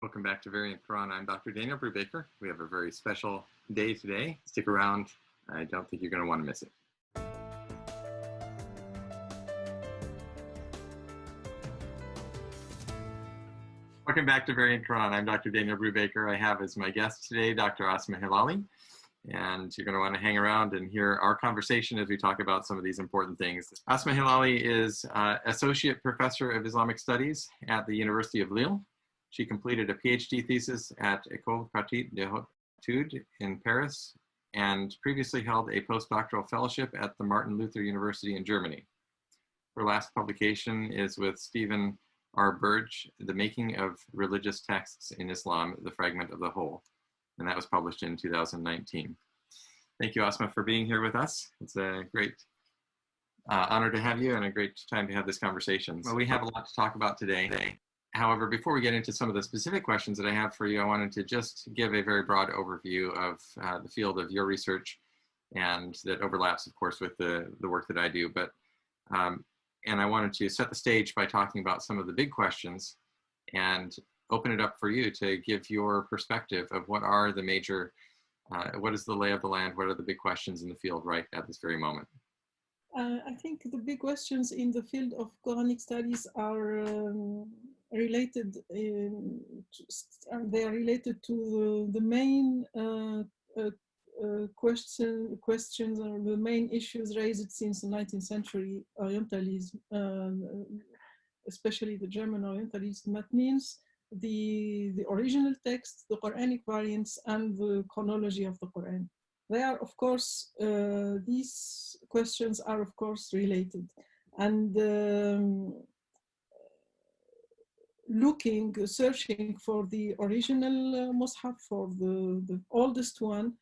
Welcome back to Variant Quran. I'm Dr. Dan Brubaker. We have a very special day today. Stick around. I don't think you're going to want to miss it. Welcome back to Variant Quran. I'm Dr. Dan Brubaker. I have as my guest today Dr. Asma Hilali. And you're going to want to hang around and hear our conversation as we talk about some of these important things. Asma Hilali is Associate Professor of Islamic Studies at the University of Lille. She completed a PhD thesis at École Pratique des Hautes Études in Paris and previously held a postdoctoral fellowship at the Martin Luther University in Germany. Her last publication is with Stephen R. Burge, The Making of Religious Texts in Islam, the Fragment of the Whole. And that was published in 2019. Thank you, Asma, for being here with us. It's a great honor to have you and a great time to have this conversation. Well, we have a lot to talk about today. However, before we get into some of the specific questions that I have for you, I wanted to just give a very broad overview of the field of your research, and that overlaps, of course, with the work that I do. But and I wanted to set the stage by talking about some of the big questions and open it up for you to give your perspective of what are the major, what is the lay of the land, what are the big questions in the field right at this very moment? I think the big questions in the field of Quranic studies are related. They are related to the main questions or the main issues raised since the 19th century Orientalism, especially the German Orientalism. That means the original text, the Quranic variants, and the chronology of the Quran. They are, of course, these questions are, of course, related. And searching for the original Mus'haf, for the oldest one,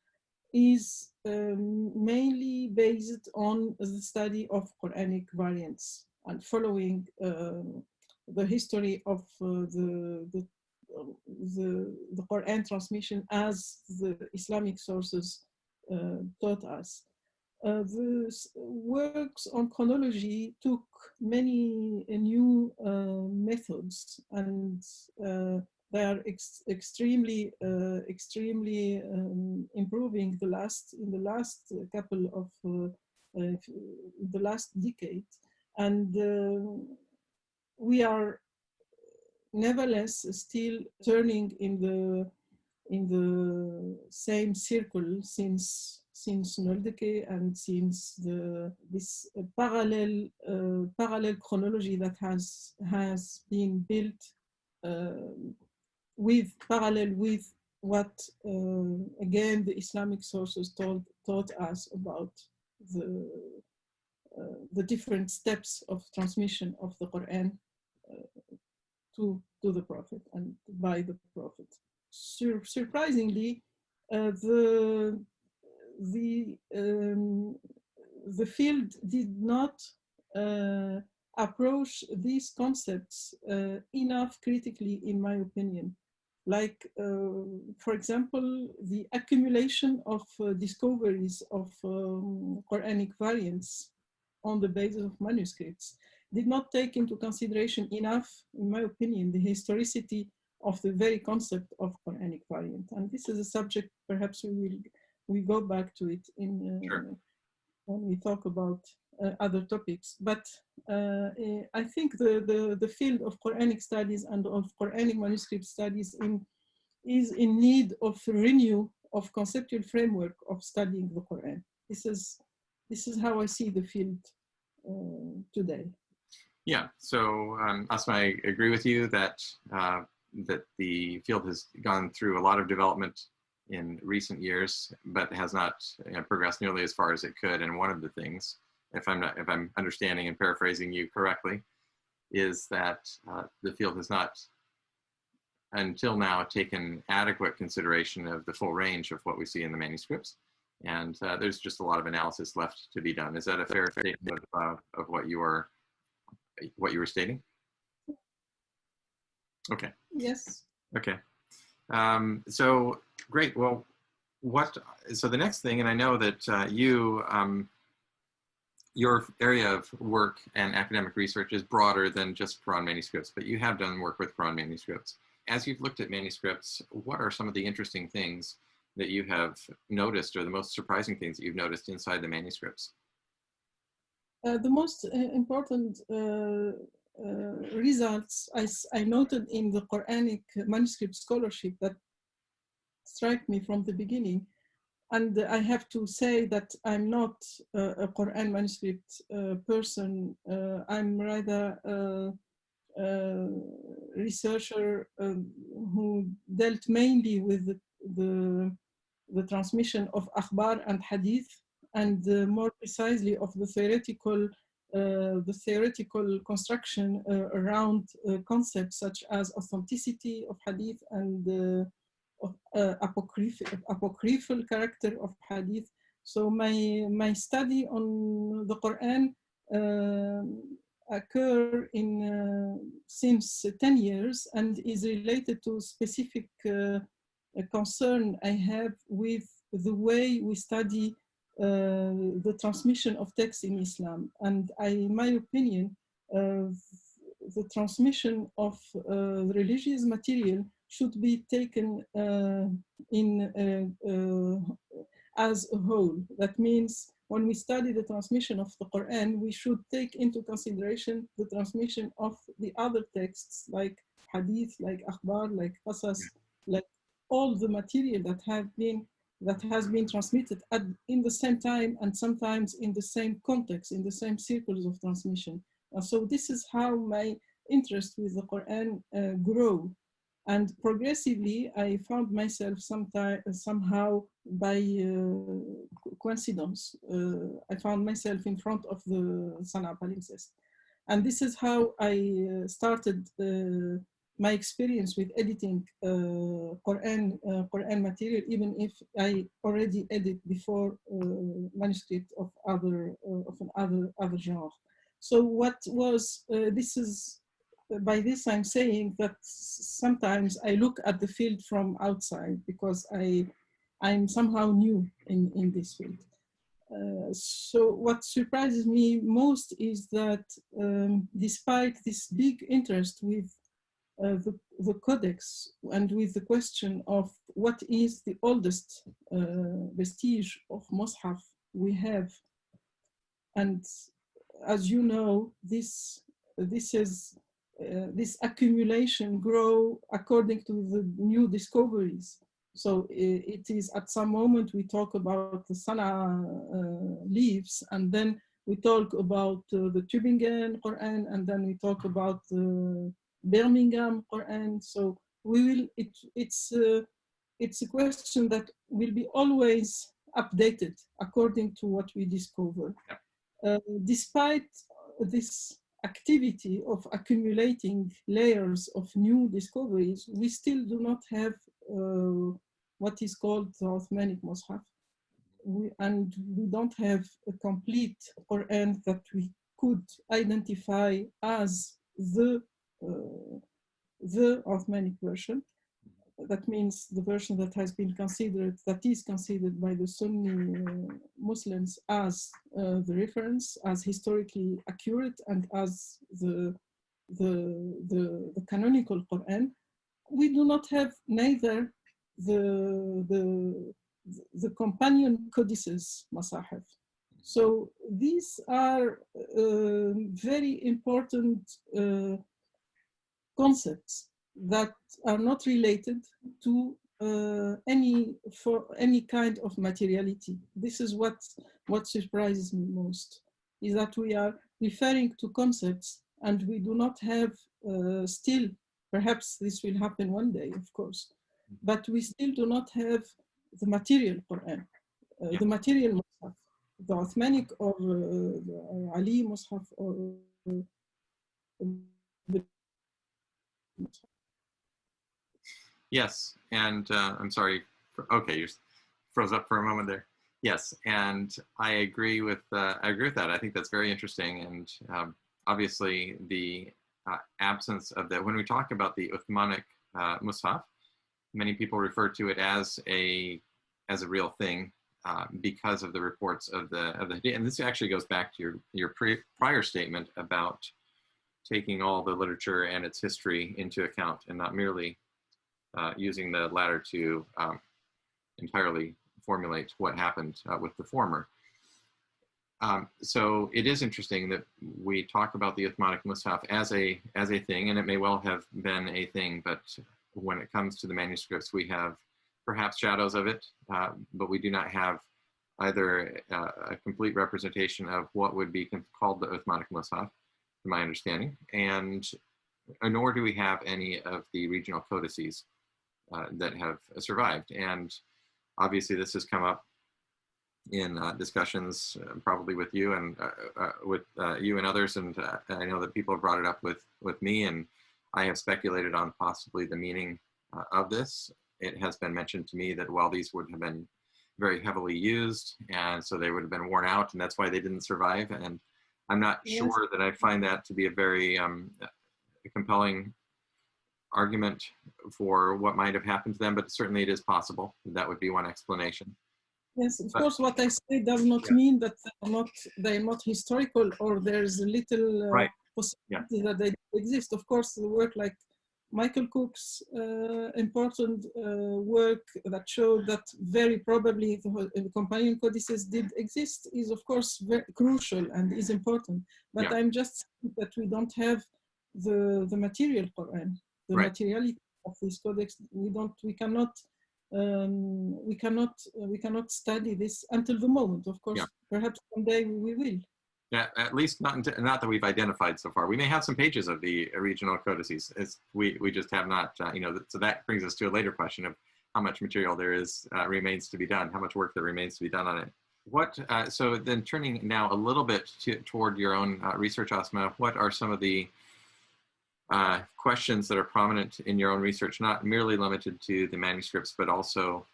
is mainly based on the study of Quranic variants and following the history of the Quran transmission as the Islamic sources taught us. The works on chronology took many new methods, and they are extremely improving in the last couple of the last decade, and we are nevertheless still turning in the same circle since Noldeke and since this parallel chronology that has been built parallel with what again the Islamic sources taught us about the different steps of transmission of the Quran to the Prophet and by the Prophet. Surprisingly, the field did not approach these concepts enough critically, in my opinion. Like, for example, the accumulation of discoveries of Quranic variants on the basis of manuscripts did not take into consideration enough, in my opinion, the historicity of the very concept of Quranic variant. And this is a subject, perhaps we go back to it Sure. when we talk about other topics. But I think the field of Quranic studies and of Quranic manuscript studies is in need of renewal of conceptual framework of studying the Quran. This is how I see the field today. Yeah, so Asma, I agree with you that that the field has gone through a lot of development in recent years, but has not progressed nearly as far as it could. And one of the things, if I'm understanding and paraphrasing you correctly, is that the field has not, until now, taken adequate consideration of the full range of what we see in the manuscripts. And there's just a lot of analysis left to be done. Is that a fair statement of what you were stating? Okay. Yes. Okay. So great. Well, so the next thing, and I know that your area of work and academic research is broader than just Quran manuscripts, but you have done work with Quran manuscripts. as you've looked at manuscripts, what are some of the interesting things that you have noticed, or the most surprising things that you've noticed inside the manuscripts? The most important results I noted in the Quranic manuscript scholarship that strike me from the beginning. And I have to say that I'm not a Quran manuscript person. I'm rather a researcher who dealt mainly with the transmission of akhbar and hadith, and more precisely of the theoretical construction around concepts such as authenticity of hadith and apocryphal character of hadith. So my study on the Quran occur in since 10 years and is related to specific concern I have with the way we study the transmission of text in Islam. And in my opinion, the transmission of religious material should be taken as a whole. That means when we study the transmission of the Quran, we should take into consideration the transmission of the other texts like hadith, like akhbar, like qasas, like all the material that has been transmitted in the same time and sometimes in the same context, in the same circles of transmission. So this is how my interest with the Quran grew. And progressively, I found myself somehow by coincidence, I found myself in front of the Sana'a palimpsest. And this is how I started my experience with editing Quran material, even if I already edit before manuscript of other genre. So what was, by this I'm saying that sometimes I look at the field from outside because I'm somehow new in this field. So what surprises me most is that despite this big interest with the codex and with the question of what is the oldest vestige of Mus'haf we have, and as you know, this accumulation grow according to the new discoveries. So it is at some moment we talk about the Sana'a leaves, and then we talk about the Tübingen Quran, and then we talk about the Birmingham Quran. So it's a question that will be always updated according to what we discover. Despite this activity of accumulating layers of new discoveries, we still do not have what is called the Uthmanic Mus'haf. And we don't have a complete Quran that we could identify as the Uthmanic version. That means the version that has been considered, that is considered by the Sunni Muslims as the reference, as historically accurate, and as the canonical Quran. We do not have neither the companion codices Masahif. So these are very important concepts that are not related to any kind of materiality. This is what surprises me most, is that we are referring to concepts and we do not have still, perhaps this will happen one day, of course, but we still do not have the material Quran, the material Mus'haf, the Uthmanic or the Ali Mus'haf or the Yes, and I'm sorry. Okay, you froze up for a moment there. Yes, and I agree with that. I think that's very interesting, and obviously the absence of that. When we talk about the Uthmanic Mus'haf, many people refer to it as a real thing because of the reports of the Hadith. And this actually goes back to your prior statement about taking all the literature and its history into account and not merely using the latter to entirely formulate what happened with the former. So it is interesting that we talk about the Uthmanic Mus'haf as a thing, and it may well have been a thing, but when it comes to the manuscripts, we have perhaps shadows of it, but we do not have either a complete representation of what would be called the Uthmanic Mus'haf, to my understanding, and nor do we have any of the regional codices that have survived. And obviously this has come up in discussions probably with you and you and others, and I know that people have brought it up with me, and I have speculated on possibly the meaning of this. It has been mentioned to me that while these would have been very heavily used, and so they would have been worn out, and that's why they didn't survive. And I'm not sure that I find that to be a very compelling argument for what might have happened to them, but certainly it is possible. That would be one explanation. Yes, of course, what I say does not mean that they're not historical, or there's a little possibility that they exist. Of course, the work like Michael Cook's important work that showed that very probably the companion codices did exist is, of course, very crucial and is important. But I'm just saying that we don't have the material Quran, the materiality of this codex. We cannot study this until the moment. Of course, perhaps someday we will. Yeah, at least not that we've identified so far. We may have some pages of the regional codices. We just have not, so that brings us to a later question of how much material there is remains to be done, how much work there remains to be done on it. So then turning now a little bit toward your own research, Asma, what are some of the questions that are prominent in your own research, not merely limited to the manuscripts, but also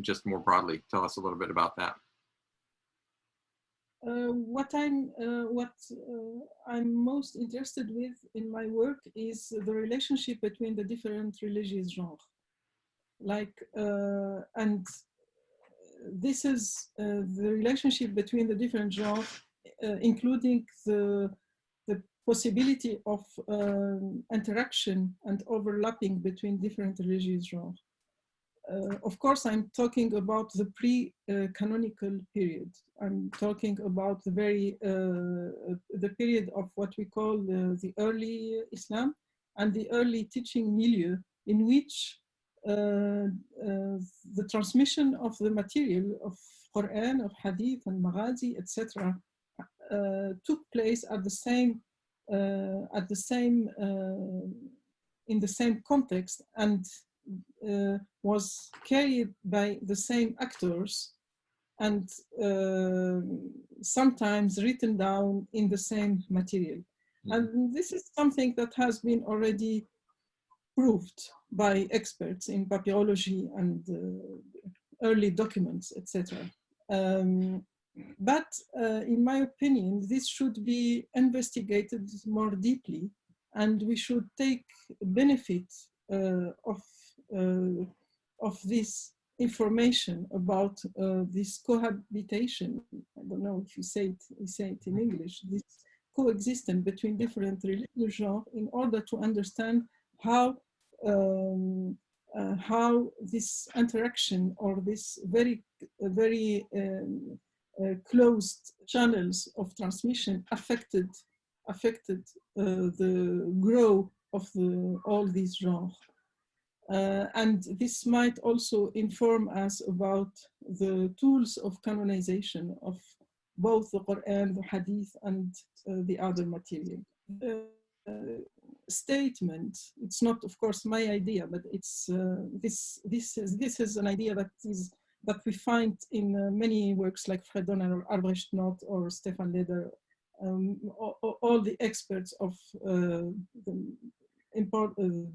just more broadly? Tell us a little bit about that. What I'm most interested with in my work is the relationship between the different religious genres. And this is the relationship between the different genres, including the possibility of interaction and overlapping between different religious genres. Of course, I'm talking about the pre-canonical period. I'm talking about the period of what we call the early Islam and the early teaching milieu, in which the transmission of the material of Quran, of Hadith and Maghazi, etc., took place at the same in the same context, and was carried by the same actors, and sometimes written down in the same material. And this is something that has been already proved by experts in papyrology and early documents, etc. But in my opinion, this should be investigated more deeply, and we should take benefit of this information about this cohabitation. I don't know if you say it in English, this coexistence between different religious genres, in order to understand how this interaction, or this very closed channels of transmission affected the growth of all these genres. And this might also inform us about the tools of canonization of both the Quran, the Hadith, and the other material. Statement, it's not, of course, my idea, but it's this is an idea that we find in many works like Fredon or Albrecht Knott or Stefan Leder, all the experts of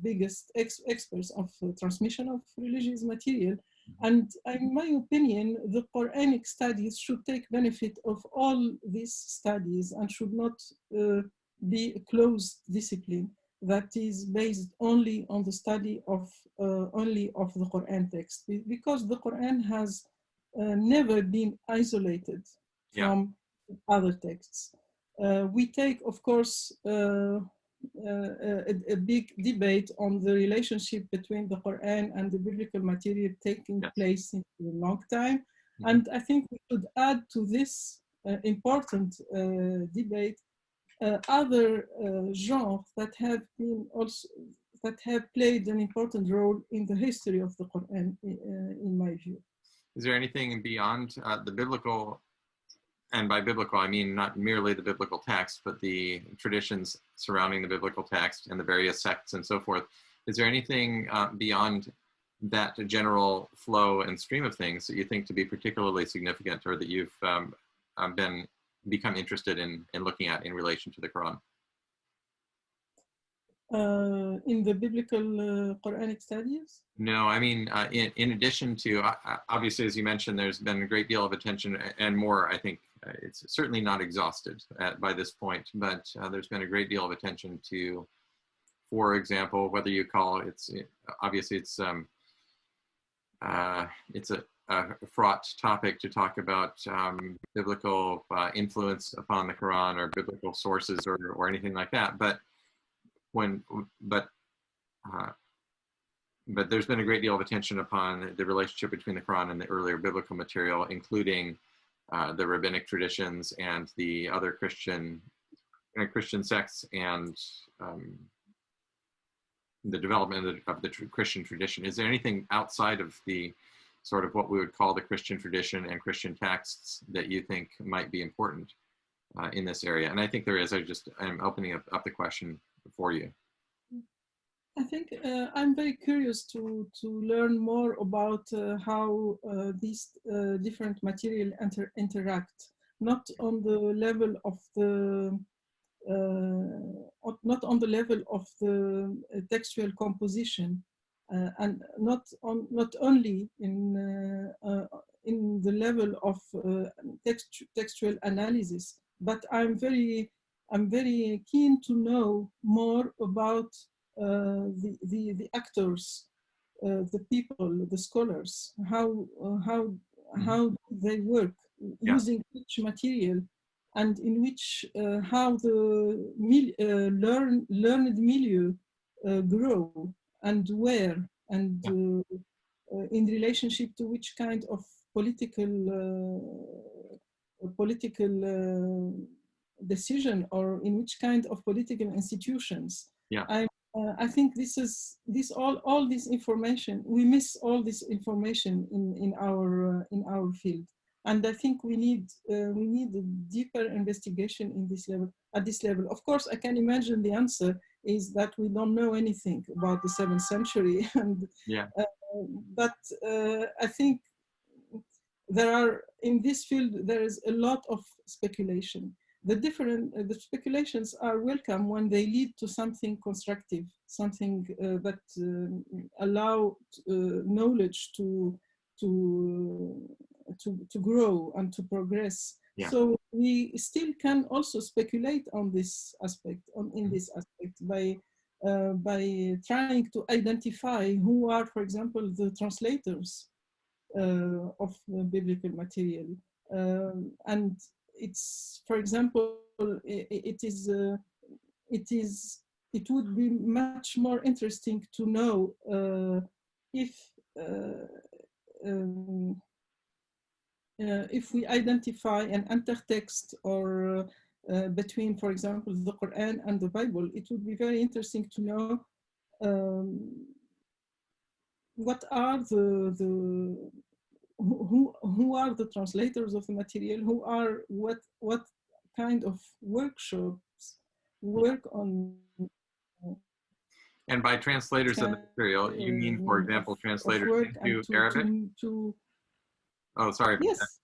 biggest experts of transmission of religious material. And in my opinion, the Quranic studies should take benefit of all these studies and should not be a closed discipline that is based only on the study of the Quran text, because the Quran has never been isolated from other texts. We take, of course, a big debate on the relationship between the Quran and the biblical material taking Yes. place in a long time. Mm-hmm. And I think we should add to this important debate other genres that have been also that have played an important role in the history of the Quran, in my view. Is there anything beyond the biblical, and by biblical I mean not merely the biblical text, but the traditions surrounding the biblical text and the various sects and so forth? Is there anything beyond that general flow and stream of things that you think to be particularly significant, or that you've become interested in looking at in relation to the Quran? In the biblical Quranic studies? No, I mean, in addition to, obviously, as you mentioned, there's been a great deal of attention and more, I think, it's certainly not exhausted by this point, but there's been a great deal of attention to, for example, whether you call obviously it's a fraught topic to talk about biblical influence upon the Quran or biblical sources or anything like that, but there's been a great deal of attention upon the relationship between the Quran and the earlier biblical material, including the rabbinic traditions and the other Christian sects, and the development of the Christian tradition. Is there anything outside of the sort of what we would call the Christian tradition and Christian texts that you think might be important in this area? And I think there is. I'm opening up the question for you. I think I'm very curious to learn more about how these different material interact, not on the level of the textual composition, and not only in the level of textual analysis, but I'm very keen to know more about the actors, the people, the scholars, how they work, using which material, and in which how the learned milieu grow, and where, and in relationship to which kind of political decision, or in which kind of political institutions. I think all this information, we miss all this information in our field, and I think we need a deeper investigation in this level. At this level, of course, I can imagine the answer is that we don't know anything about the 7th century, and but I think in this field there is a lot of speculation. The speculations are welcome when they lead to something constructive, something that allow knowledge to grow and to progress. So we still can also speculate on this aspect, in this aspect, by trying to identify who are, for example, the translators of the biblical material, and it's, for example, it would be much more interesting to know if we identify an intertext or between, for example, the Quran and the Bible. It would be very interesting to know what are who are the translators of the material, who are what kind of workshops work on. And by translators of the material, you mean, for example, translators into Arabic? Oh, sorry. Yes.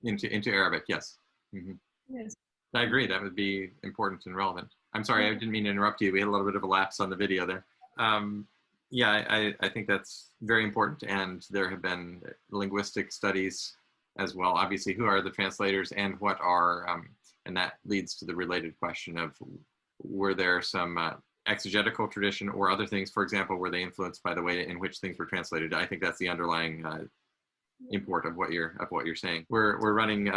Into Arabic, yes. Mm-hmm. Yes. I agree. That would be important and relevant. I'm sorry, I didn't mean to interrupt you. We had a little bit of a lapse on the video there. I think that's very important, and there have been linguistic studies as well. Obviously, who are the translators, and what are, and that leads to the related question of, were there some exegetical tradition or other things, for example, were they influenced by the way in which things were translated? I think that's the underlying import of what you're saying. We're running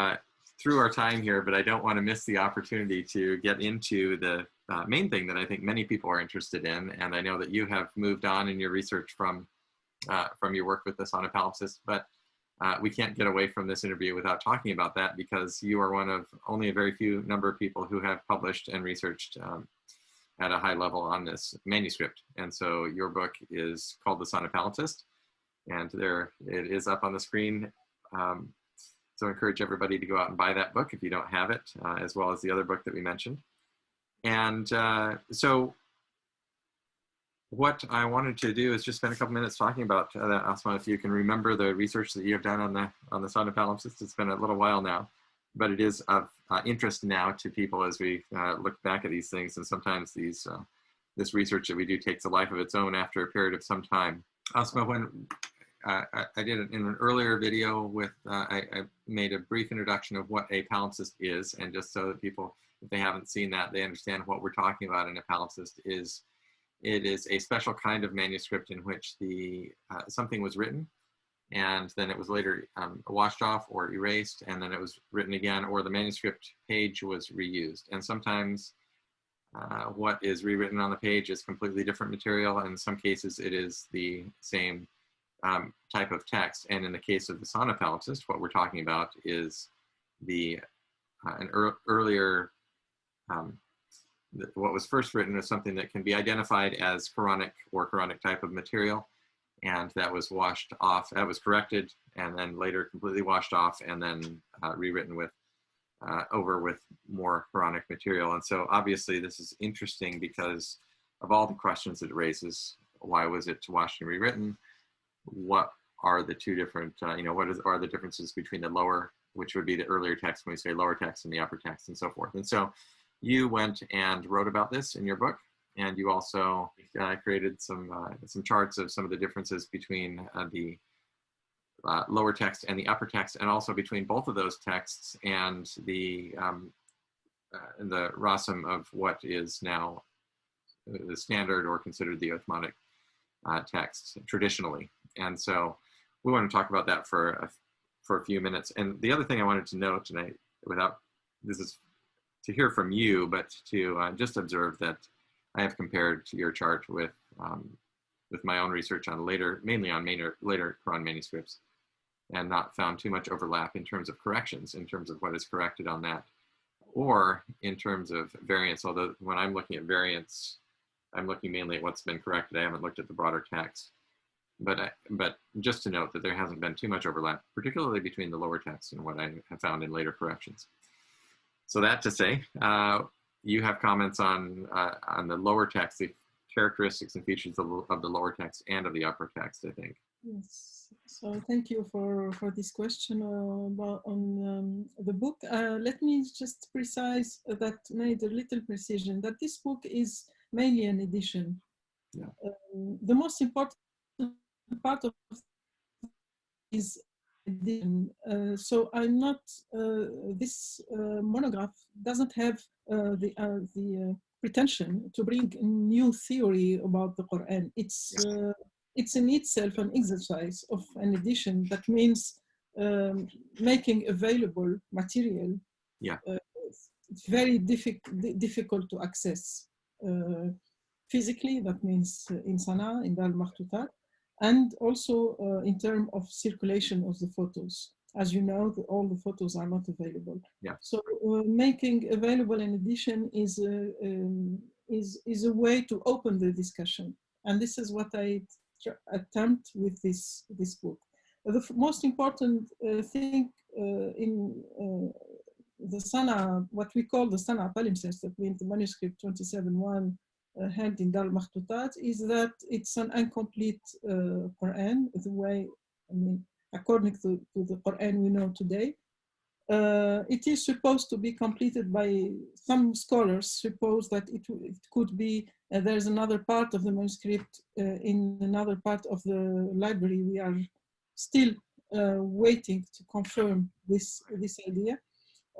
through our time here, but I don't want to miss the opportunity to get into the main thing that I think many people are interested in. And I know that you have moved on in your research from your work with the Sunnah palimpsest, but we can't get away from this interview without talking about that, because you are one of only a very few number of people who have published and researched at a high level on this manuscript. And so your book is called the Sunnah palimpsest, and there it is up on the screen. So I encourage everybody to go out and buy that book if you don't have it, as well as the other book that we mentioned. And so what I wanted to do is just spend a couple minutes talking about that, Asma, if you can remember the research that you have done on the Sunnah palimpsest. It's been a little while now, but it is of interest now to people as we look back at these things. And sometimes this research that we do takes a life of its own after a period of some time. Asma, when I did it in an earlier video with, I made a brief introduction of what a palimpsest is, and just so that people, if they haven't seen that, they understand what we're talking about in a palimpsest is, it is a special kind of manuscript in which something was written, and then it was later washed off or erased, and then it was written again, or the manuscript page was reused. And sometimes what is rewritten on the page is completely different material, and in some cases it is the same type of text. And in the case of the Sunnah palimpsest, what we're talking about is earlier, what was first written is something that can be identified as Quranic or Quranic type of material, and that was washed off, that was corrected, and then later completely washed off, and then rewritten over with more Quranic material. And so obviously this is interesting because of all the questions it raises. Why was it washed and rewritten? What are the two different, what are the differences between the lower, which would be the earlier text when we say lower text, and the upper text, and so forth. And so you went and wrote about this in your book, and you also created some charts of some of the differences between the lower text and the upper text, and also between both of those texts and the rasam of what is now the standard or considered the Uthmanic text traditionally. And so we want to talk about that for a few minutes. And the other thing I wanted to note, and this is to hear from you, but to just observe that I have compared your chart with my own research on mainly on later Quran manuscripts, and not found too much overlap in terms of corrections, in terms of what is corrected on that, or in terms of variance. Although when I'm looking at variance, I'm looking mainly at what's been corrected. I haven't looked at the broader text. But just to note that there hasn't been too much overlap, particularly between the lower text and what I have found in later corrections. So that to say, you have comments on the lower text, the characteristics and features of the lower text and of the upper text, I think. Yes. So thank you for this question on the book. Let me just precise that, made a little precision, that this book is mainly an edition. Yeah. The most important part of is edition. So I'm not, this monograph doesn't have the pretension to bring a new theory about the Quran. It's in itself an exercise of an edition. That means making available material. Yeah. It's very difficult to access physically. That means in Sana'a, in Dar al-Makhtutat, and also in terms of circulation of the photos. As you know, all the photos are not available. Yeah. So making available an edition is a way to open the discussion, and this is what I attempt with this book. The most important thing in the Sana'a, what we call the Sana'a palimpsest, that means the manuscript 27.1 held in Dar al-Makhtutat, is that it's an incomplete Quran, the way, according to the Quran we know today. It is supposed to be completed by some scholars. Suppose that it could be there's another part of the manuscript in another part of the library. We are still waiting to confirm this idea.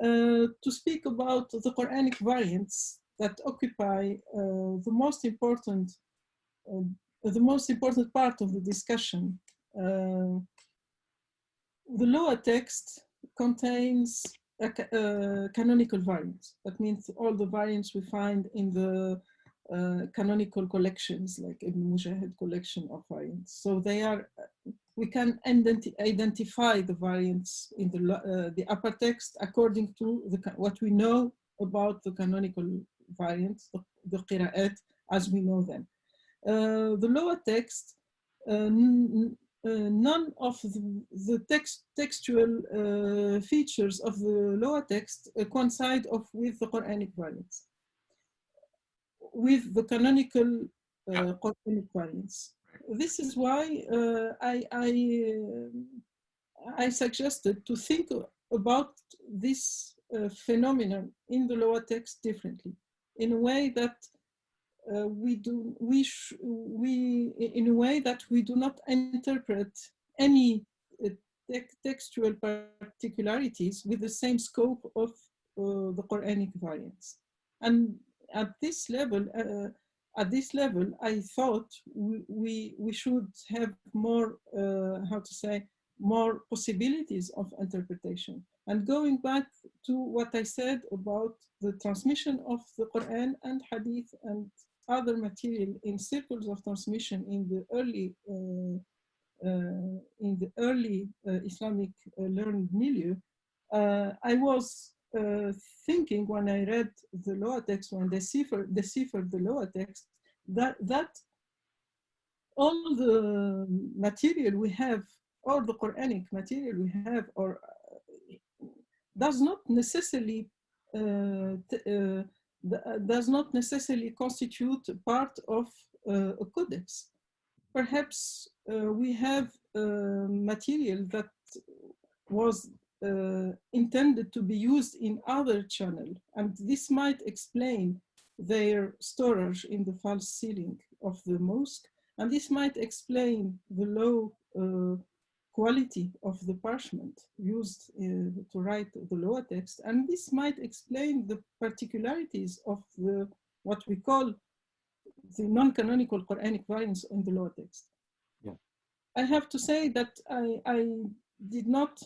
To speak about the Quranic variants that occupy the most important part of the discussion. The lower text contains canonical variants. That means all the variants we find in the canonical collections, like Ibn Majah collection of variants. So they are, we can identify the variants in the upper text according to what we know about the canonical variants, the qira'at as we know them. The lower text, none of the textual features of the lower text coincide with the Quranic variants, with the canonical Quranic variants. This is why I suggested to think about this phenomenon in the lower text differently, in a way that we do not interpret any textual particularities with the same scope of the Quranic variants. And at this level, I thought we should have more, more possibilities of interpretation. And going back to what I said about the transmission of the Quran and Hadith and other material in circles of transmission in the early Islamic learned milieu, I was thinking when I read the lower text, when they deciphered the lower text, that all the material we have, all the Quranic material we have, or does not necessarily constitute part of a codex. Perhaps we have material that was intended to be used in other channel, and this might explain their storage in the false ceiling of the mosque, and this might explain the low quality of the parchment used to write the lower text, and this might explain the particularities of what we call the non-canonical Quranic variants in the lower text. Yeah. I have to say that I did not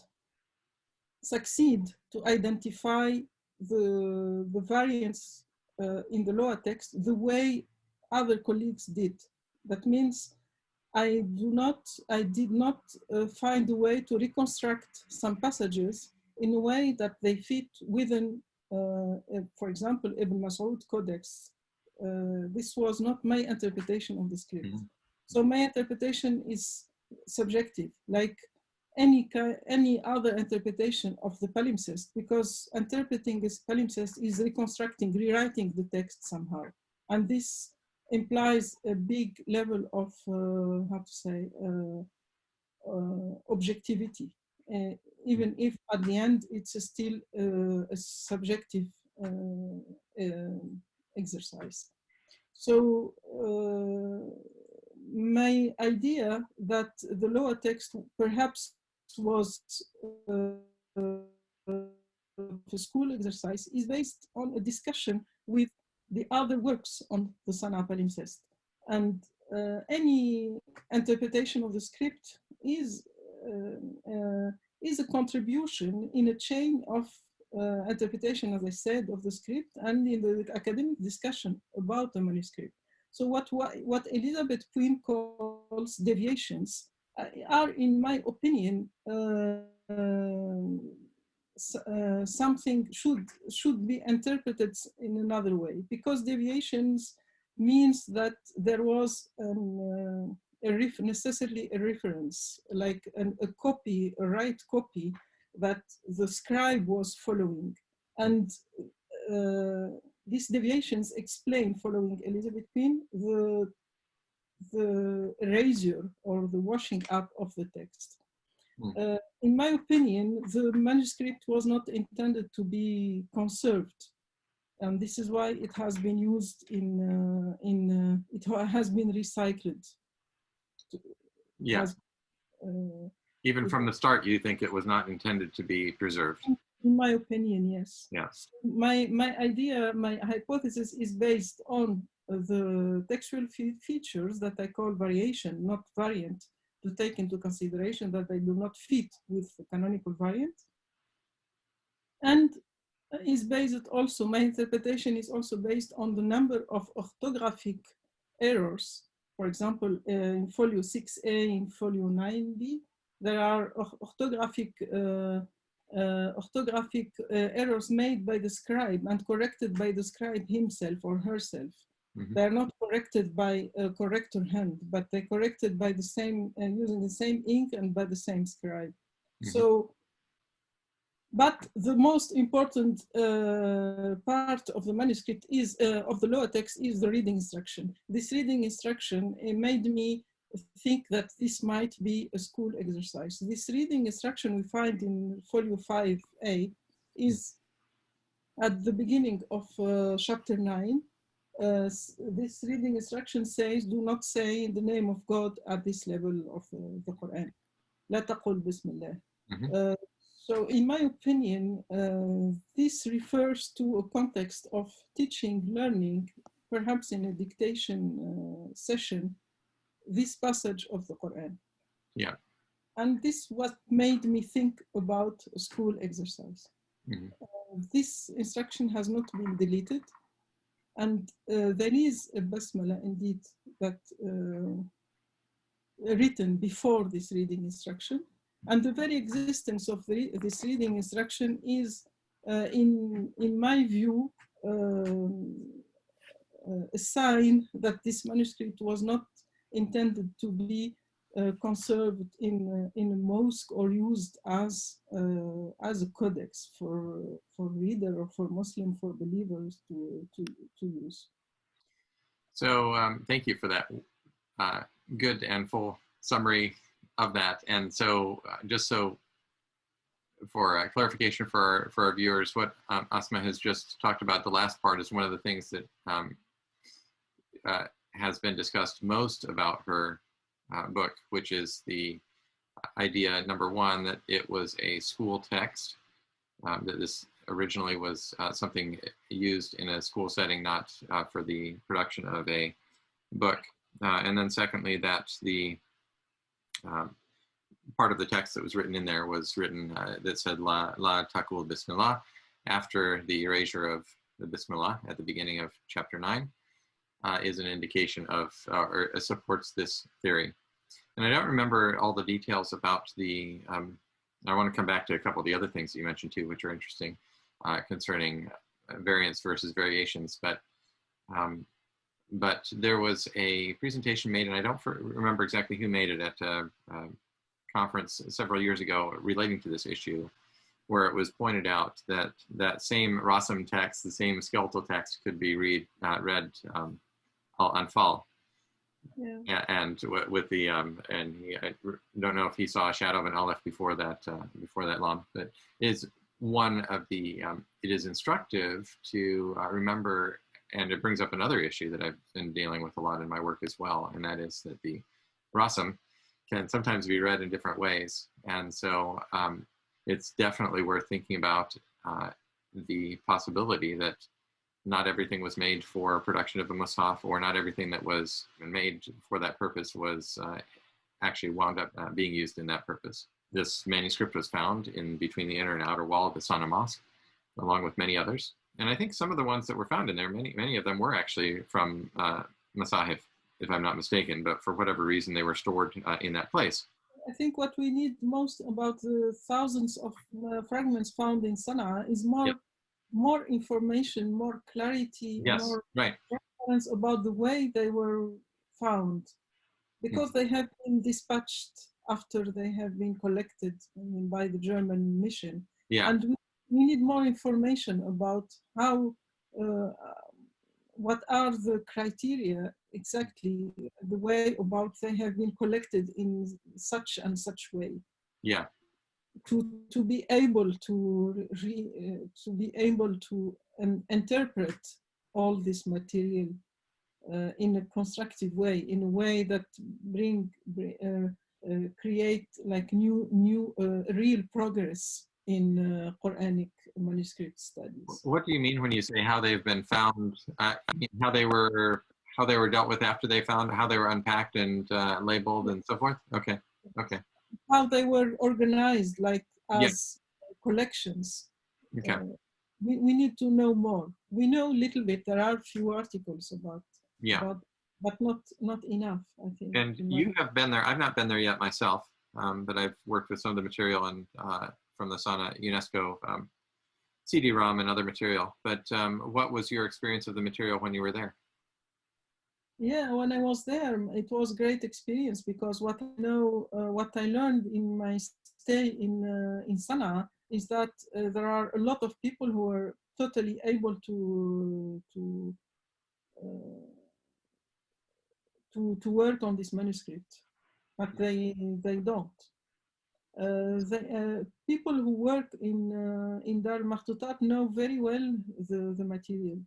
succeed to identify the variants in the lower text the way other colleagues did. That means I did not find a way to reconstruct some passages in a way that they fit within, for example, Ibn Mas'ud Codex. This was not my interpretation of the script. Mm-hmm. So my interpretation is subjective, like any other interpretation of the palimpsest, because interpreting this palimpsest is reconstructing, rewriting the text somehow. And this implies a big level of, objectivity, even if at the end it's still a subjective exercise. So my idea that the lower text perhaps was a school exercise is based on a discussion with the other works on the Sana'a palimpsest. And any interpretation of the script is a contribution in a chain of interpretation, as I said, of the script and in the academic discussion about the manuscript. So what Elizabeth Quinn calls deviations are, in my opinion, something should be interpreted in another way, because deviations means that there was necessarily a reference, like a copy, a right copy that the scribe was following. And these deviations explain, following Elizabeth Quinn, the erasure or the washing up of the text. In my opinion, the manuscript was not intended to be conserved. And this is why it has been used it has been recycled. Yeah. Even from the start, you think it was not intended to be preserved? In my opinion, yes. Yes. My idea, my hypothesis is based on the textual features that I call variation, not variant, to take into consideration that they do not fit with the canonical variant. and is based also, my interpretation is also based on the number of orthographic errors. For example, in folio 6a, in folio 9b, there are orthographic errors made by the scribe and corrected by the scribe himself or herself. Mm-hmm. They are not corrected by a corrector hand, but they're corrected by the same, using the same ink and by the same scribe. Mm-hmm. So, but the most important part of the manuscript is, of the lower text, is the reading instruction. This reading instruction made me think that this might be a school exercise. This reading instruction we find in folio 5a is at the beginning of chapter 9. This reading instruction says, do not say in the name of God at this level of the Quran. لا تقل بسم الله. So in my opinion, this refers to a context of teaching, learning, perhaps in a dictation session, this passage of the Quran. Yeah. And this what made me think about a school exercise. Mm-hmm. This instruction has not been deleted. And there is a basmala indeed that written before this reading instruction. And the very existence of this reading instruction is, in my view, a sign that this manuscript was not intended to be conserved in a mosque or used as a codex for reader or for Muslim, for believers to use. So thank you for that good and full summary of that. And so just so for clarification for our viewers, what Asma has just talked about, the last part, is one of the things that has been discussed most about her book, which is the idea, number one, that it was a school text, that this originally was something used in a school setting, not for the production of a book. And then secondly, that the part of the text that was written in there was written that said La Taqul Bismillah, after the erasure of the Bismillah at the beginning of chapter 9, is an indication of, or supports this theory. And I don't remember all the details about the, I want to come back to a couple of the other things that you mentioned too, which are interesting, concerning variants versus variations, but there was a presentation made, and I don't remember exactly who made it, at a conference several years ago relating to this issue, where it was pointed out that that same Rasam text, the same skeletal text, could be read on fall. Yeah, and with the and I don't know if he saw a shadow of an aleph before that lam, but is one of the it is instructive to remember, and it brings up another issue that I've been dealing with a lot in my work as well, and that is that the Rasam can sometimes be read in different ways, and so it's definitely worth thinking about the possibility that not everything was made for production of a mushaf, or not everything that was made for that purpose was actually wound up being used in that purpose. This manuscript was found in between the inner and outer wall of the Sana Mosque, along with many others. And I think some of the ones that were found in there, many of them were actually from Masahif, if I'm not mistaken, but for whatever reason they were stored in that place. I think what we need most about the thousands of fragments found in Sana'a is more information, more clarity, more reference about the way they were found, because they have been dispatched after they have been collected, by the German mission. And we need more information about how, what are the criteria exactly, the way about they have been collected in such and such way. To be able to interpret all this material in a constructive way, in a way that create like new real progress in Quranic manuscript studies. What do you mean when you say how they've been found? I mean, how they were dealt with after they found, how they were unpacked and labeled and so forth? Okay. How they were organized, like as collections. Okay. We need to know more. We know a little bit. There are few articles Yeah. about, but not enough, I think. And you have been there. I've not been there yet myself, but I've worked with some of the material and from the SANA UNESCO CD-ROM and other material. But what was your experience of the material when you were there? Yeah, when I was there, it was a great experience because what I learned in my stay in Sana'a is that there are a lot of people who are totally able to work on this manuscript, but they don't. People who work in Dar Makhtutat know very well the material.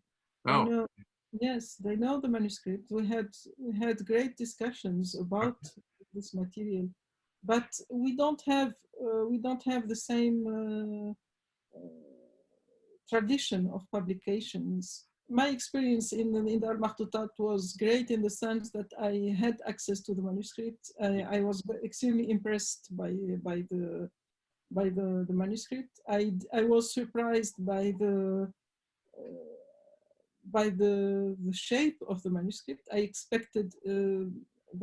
They Oh, know, yes, they know the manuscript. We had great discussions about this material, but we don't have the same tradition of publications. My experience in Dar Makhtutat was great in the sense that I had access to the manuscript. I was extremely impressed by the manuscript. I was surprised by the shape of the manuscript. I expected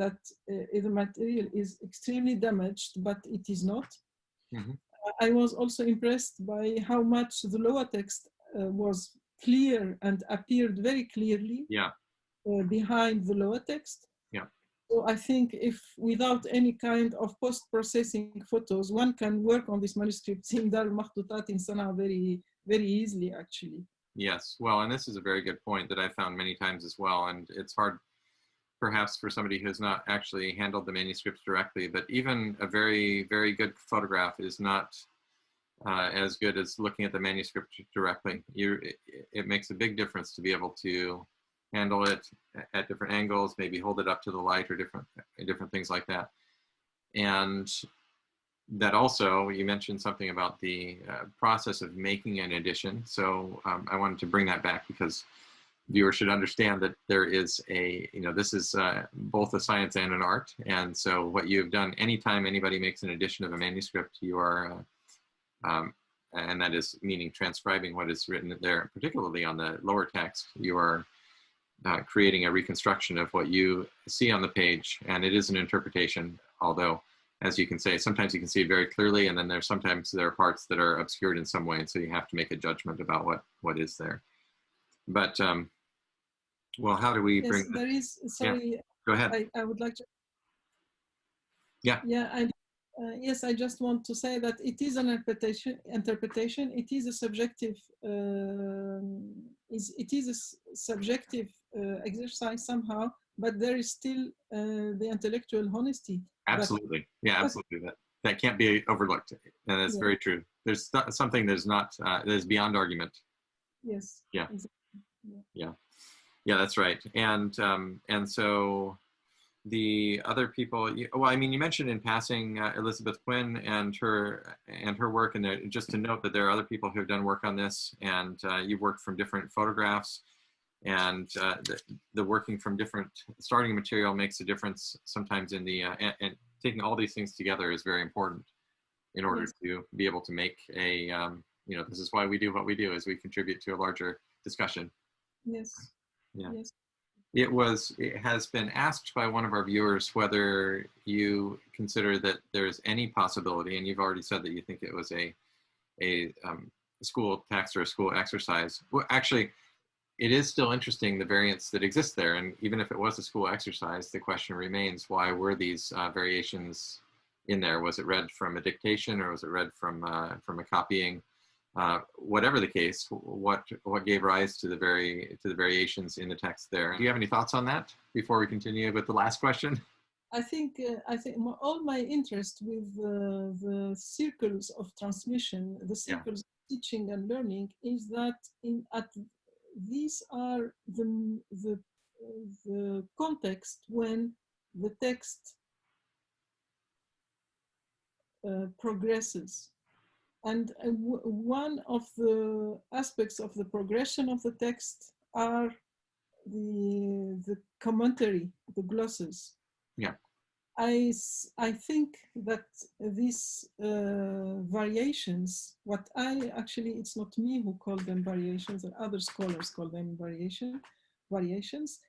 that the material is extremely damaged, but it is not. mm-hmm. I was also impressed by how much the lower text was clear and appeared very clearly behind the lower text. Yeah. So I think if without any kind of post-processing photos, one can work on this manuscript in Dar Makhtutat in Sana'a very, very easily, actually. Yes. Well, and this is a very good point that I've found many times as well. And it's hard perhaps for somebody who's not actually handled the manuscripts directly, but even a very, very good photograph is not as good as looking at the manuscript directly. It makes a big difference to be able to handle it at different angles, maybe hold it up to the light or different things like that. And that also, you mentioned something about the process of making an edition. So I wanted to bring that back because viewers should understand that there is this is both a science and an art. And so what you've done, anytime anybody makes an edition of a manuscript, you are, and that is meaning transcribing what is written there, particularly on the lower text, you are creating a reconstruction of what you see on the page. And it is an interpretation, although, as you can say, sometimes you can see it very clearly, and then sometimes there are parts that are obscured in some way, and so you have to make a judgment about what is there. But well, how do we bring? Yes, there is. Sorry, yeah. Go ahead. I would like to. Yeah. Yeah, yes, I just want to say that it is an interpretation. It is a subjective. It is a subjective exercise somehow, but there is still the intellectual honesty. Absolutely. Yeah, absolutely. That can't be overlooked, and that's very true. There's something that's not that is beyond argument. Yes. Yeah. Exactly. Yeah, that's right. And so the other people, well, I mean, you mentioned in passing Elizabeth Quinn and her work, and just to note that there are other people who have done work on this, and you've worked from different photographs, and the working from different starting material makes a difference sometimes in the and taking all these things together is very important in order to be able to make a this is why we do what we do, is we contribute to a larger discussion. Yes. Yeah. Yes. It has been asked by one of our viewers whether you consider that there's any possibility, and you've already said that you think it was a school text or a school exercise. Well, actually, it is still interesting, the variance that exists there. And even if it was a school exercise, the question remains, why were these variations in there? Was it read from a dictation, or was it read from a copying? Whatever the case, what gave rise to the variations in the text there? Do you have any thoughts on that before we continue with the last question? I think all my interest with the circles of transmission, the circles of teaching and learning, is that these are the context when the text progresses. And one of the aspects of the progression of the text are the commentary, the glosses. Yeah. I think that these variations, what I actually, it's not me who call them variations, and other scholars call them variations.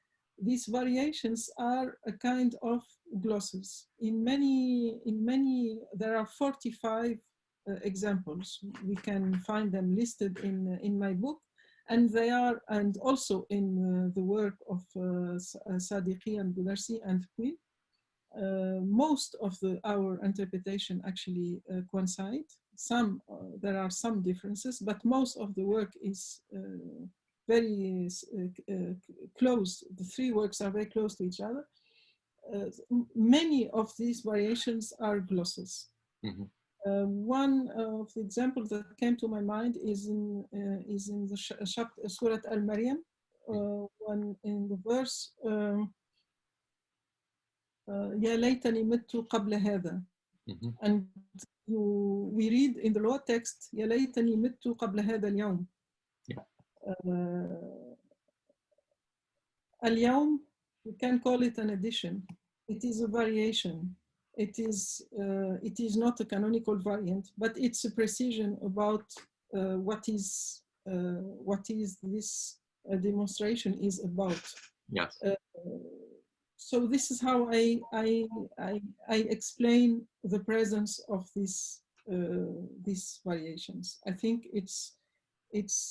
These variations are a kind of glosses. In many, there are 45 examples. We can find them listed in my book, and they are, and also in the work of Sadiqi and Gudarsi and Pui. Most of our interpretation actually coincide. There are some differences, but most of the work is very close. The three works are very close to each other. Many of these variations are glosses. Mm-hmm. One of the examples that came to my mind is in the Surah Al-Maryam, when in the verse يا ليتني مت قبل هذا. And we read in the law text يا ليتني مت قبل هذا اليوم. اليوم, we can call it an addition. It is a variation. It is not a canonical variant, but it's a precision about what is this demonstration is about. Yes. So this is how I explain the presence of these variations. I think it's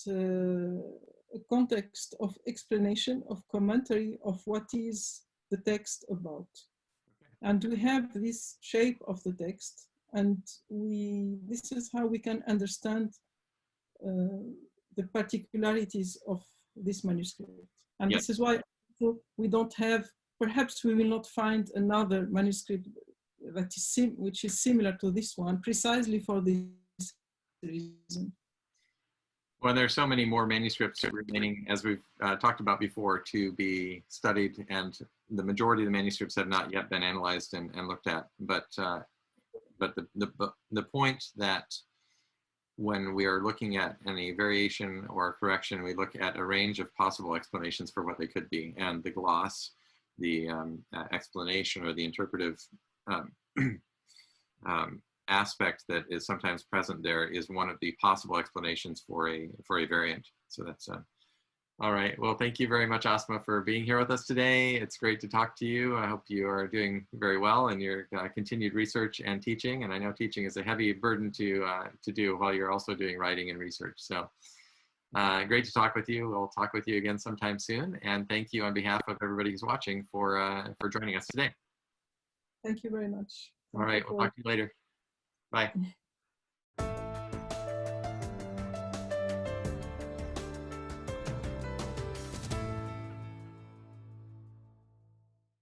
a context of explanation, of commentary of what is the text about. And we have this shape of the text, and this is how we can understand the particularities of this manuscript. And This is why we don't have, perhaps we will not find another manuscript that is which is similar to this one, precisely for this reason. Well, there's so many more manuscripts remaining, as we've talked about before, to be studied, and the majority of the manuscripts have not yet been analyzed and looked at. But the point that when we are looking at any variation or correction, we look at a range of possible explanations for what they could be, and the gloss, the explanation or the interpretive aspect that is sometimes present there is one of the possible explanations for a variant. So that's all right. Well, thank you very much, Asma, for being here with us today. It's great to talk to you. I hope you are doing very well in your continued research and teaching. And I know teaching is a heavy burden to do while you're also doing writing and research. So great to talk with you. We'll talk with you again sometime soon. And thank you on behalf of everybody who's watching for joining us today. Thank you very much. All right. We'll talk to you later. Bye.